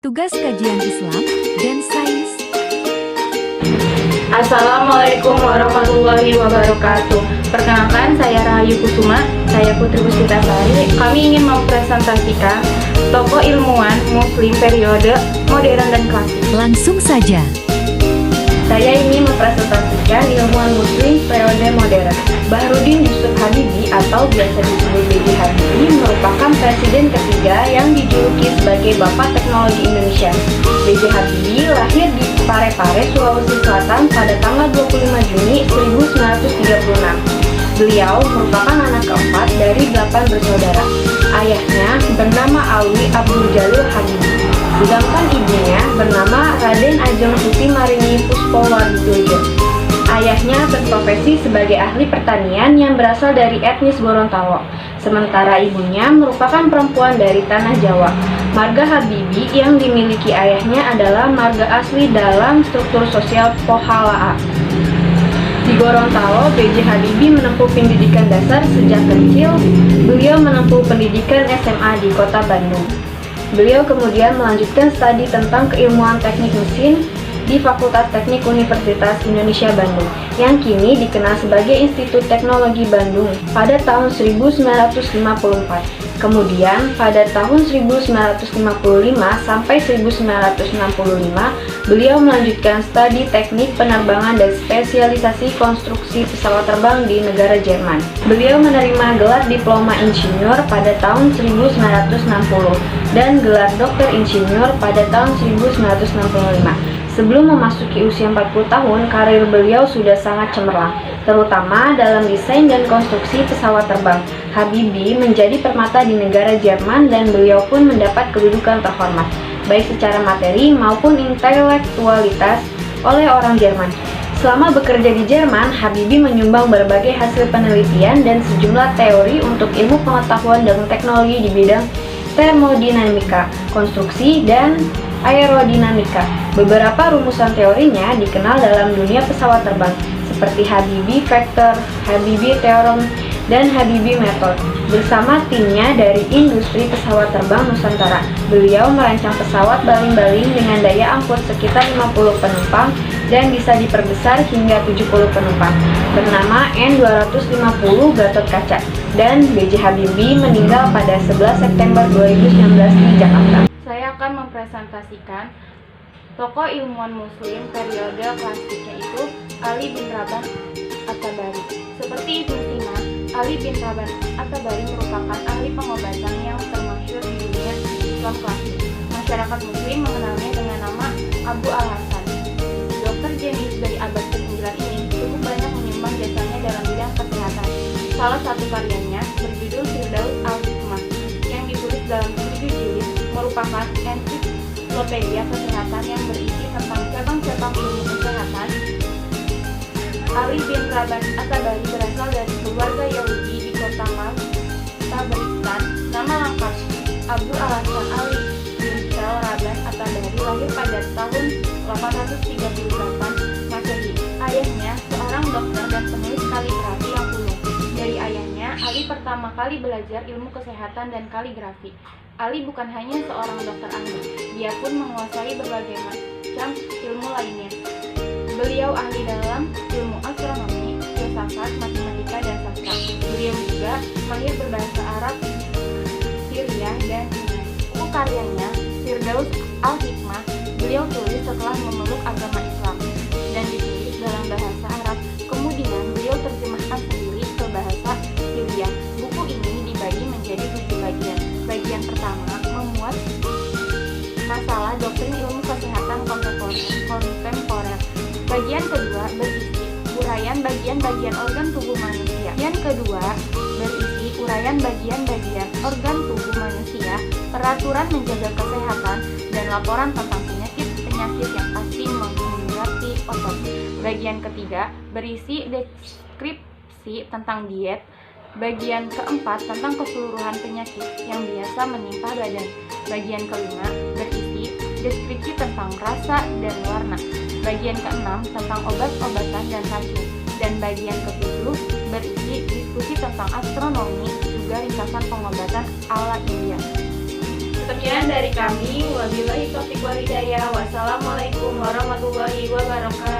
Tugas Kajian Islam dan Sains. Assalamualaikum warahmatullahi wabarakatuh. Perkenalkan, saya Rahayu Kusuma, saya Putri Puspitasari. Kami ingin mempresentasikan tokoh ilmuwan Muslim periode modern dan klasik. Langsung saja. Saya ingin mempresentasikan ilmuwan Muslim periode modern. Bahrudin Yusuf Habibie atau biasa disebut B.J. Habibie merupakan presiden ketiga yang dijuluki sebagai Bapak Teknologi Indonesia. B.J. Habibie lahir di Parepare, Sulawesi Selatan pada tanggal 25 Juni 1936. Beliau merupakan anak keempat dari 8 bersaudara. Ayahnya bernama Alwi Abdul Jalil Habibie, sedangkan ibunya bernama Raden Ajeng Suti Marini Puspowardojo. Ayahnya berprofesi sebagai ahli pertanian yang berasal dari etnis Gorontalo, sementara ibunya merupakan perempuan dari tanah Jawa. Marga Habibie yang dimiliki ayahnya adalah marga asli dalam struktur sosial Pohalaa. Di Gorontalo, B.J. Habibie menempuh pendidikan dasar sejak kecil. Beliau menempuh pendidikan SMA di Kota Bandung. Beliau kemudian melanjutkan studi tentang keilmuan teknik mesin di Fakultas Teknik Universitas Indonesia Bandung, yang kini dikenal sebagai Institut Teknologi Bandung pada tahun 1954. Kemudian pada tahun 1955 sampai 1965, beliau melanjutkan studi teknik penerbangan dan spesialisasi konstruksi pesawat terbang di negara Jerman. Beliau menerima gelar diploma insinyur pada tahun 1960 dan gelar dokter insinyur pada tahun 1965. Sebelum memasuki usia 40 tahun, karir beliau sudah sangat cemerlang, terutama dalam desain dan konstruksi pesawat terbang. Habibie menjadi permata di negara Jerman dan beliau pun mendapat kedudukan terhormat, baik secara materi maupun intelektualitas oleh orang Jerman. Selama bekerja di Jerman, Habibie menyumbang berbagai hasil penelitian dan sejumlah teori untuk ilmu pengetahuan dan teknologi di bidang termodinamika, konstruksi, dan aerodinamika. Beberapa rumusan teorinya dikenal dalam dunia pesawat terbang, seperti Habibie Factor, Habibie Theorem, dan Habibie Method. Bersama timnya dari industri pesawat terbang Nusantara, beliau merancang pesawat baling-baling dengan daya angkut sekitar 50 penumpang dan bisa diperbesar hingga 70 penumpang, bernama N250 Gatot Kaca, dan B.J. Habibie meninggal pada 11 September 2019 di Jakarta. Saya akan mempresentasikan tokoh ilmuwan Muslim periode klasik, yaitu Ali bin Rabah At-Tabari. Seperti Ibnu Sina, Ali bin Rabah At-Tabari merupakan ahli pengobatan yang termasyhur di dunia Islam klasik. Masyarakat Muslim mengenalnya dengan nama Abu Al-Hasan. Dokter jenius dari abad ke-9 ini cukup banyak menyumbang jasanya dalam bidang kesehatan. Salah satu karyanya berjudul Firdaus Al-Hikmah yang ditulis dalam 7 jilid, merupakan ensiklopedia kesehatan yang berisi tentang cabang-cabang ilmu kesehatan. Ali bin Rabah At-Tabari berasal dari keluarga Yahudi di kota Tabristan. Nama lengkap Abu Al-Hasan Ali bin Rabah At-Tabari lahir pada tahun 838 Masehi. Ayahnya seorang dokter dan penulis kaligrafi yang ulung. Dari ayahnya, Ali pertama kali belajar ilmu kesehatan dan kaligrafi. Ali bukan hanya seorang dokter ahli, dia pun menguasai berbagai macam ilmu lainnya. Beliau ahli dalam ilmu astronomi, filsafat, matematika, dan sastra. Beliau juga mahir berbahasa Arab, Syria, dan Yunani. Buku karyanya, Firdaus Al-Hikmah, beliau tulis setelah memeluk agama Islam dan ditulis dalam bahasa Arab. Kemudian beliau terjemahkan sendiri ke bahasa Syria. Buku ini dibagi menjadi 7 bagian. Bagian pertama memuat masalah doktrin ilmu kesehatan kontemporer. Bagian kedua berisi uraian bagian-bagian organ tubuh manusia. Yang kedua berisi uraian bagian-bagian organ tubuh manusia, peraturan menjaga kesehatan, dan laporan tentang penyakit yang pasti menghinggapi otot. Bagian ketiga berisi deskripsi tentang diet. Bagian keempat tentang keseluruhan penyakit yang biasa menimpa badan. Bagian kelima berisi deskripsi tentang rasa dan warna. Bagian keenam tentang obat-obatan dan racun. Dan bagian ketujuh berisi diskusi tentang astronomi, juga ringkasan pengobatan ala India. Sekian dari kami. Wabillahi taufiq wal hidayah. Wassalamualaikum warahmatullahi wabarakatuh.